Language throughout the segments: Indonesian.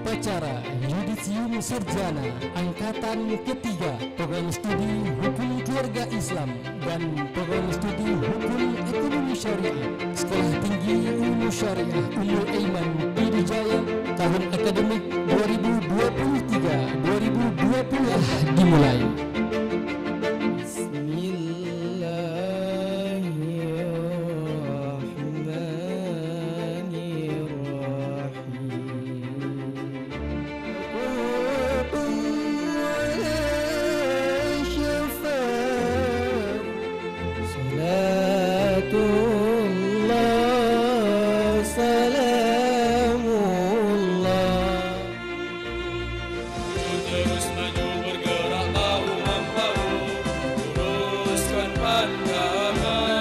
upacara Yudisium Sarjana Angkatan Ketiga, Program Studi Hukum Keluarga Islam dan Program Studi Hukum Ekonomi Syariah, Sekolah Tinggi Ilmu Syariah Ummul Aiman Pidi Jaya, tahun akademik 2023-2020 dimulai. Terus maju bergerak bahu membahu, luruskan pandangan.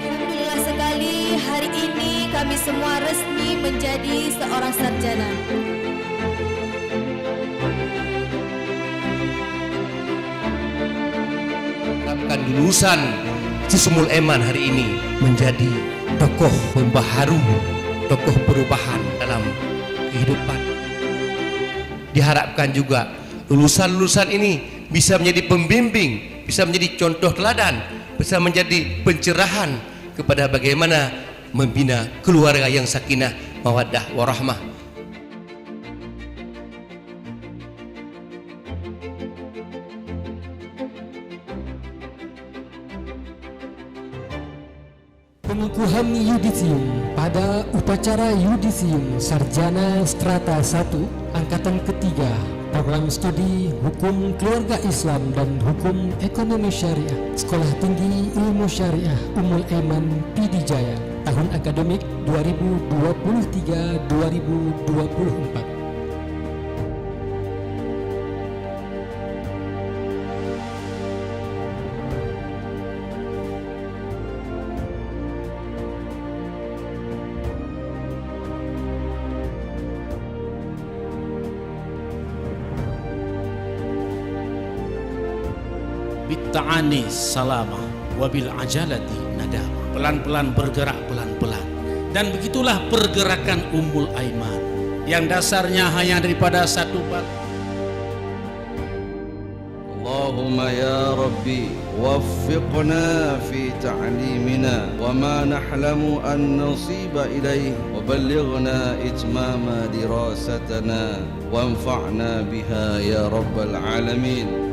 Alhamdulillah sekali hari ini kami semua resmi menjadi seorang sarjana. Harapkan lulusan Ummul Aiman hari ini menjadi tokoh pembaharu, tokoh perubahan dalam kehidupan. Diharapkan juga lulusan-lulusan ini bisa menjadi pembimbing, bisa menjadi contoh teladan, bisa menjadi pencerahan kepada bagaimana membina keluarga yang sakinah, mawaddah, warahmah. Pengukuhan Yudisium pada upacara Yudisium Sarjana Strata 1 Angkatan Ketiga, Program Studi Hukum Keluarga Islam dan Hukum Ekonomi Syariah, Sekolah Tinggi Ilmu Syariah Ummul Aiman Pidi Jaya, tahun akademik 2023-2024. Bitta'ani salama wabil ajalati nadama. Pelan-pelan bergerak pelan-pelan. Dan begitulah pergerakan Ummul Aiman yang dasarnya hanya daripada satu batu. Allahumma ya Rabbi waffiqna fi ta'limina wa ma nahlamu an nasiba ilayh wa ballighna itmama dirasatana wanfa'na biha ya rabbal alamin.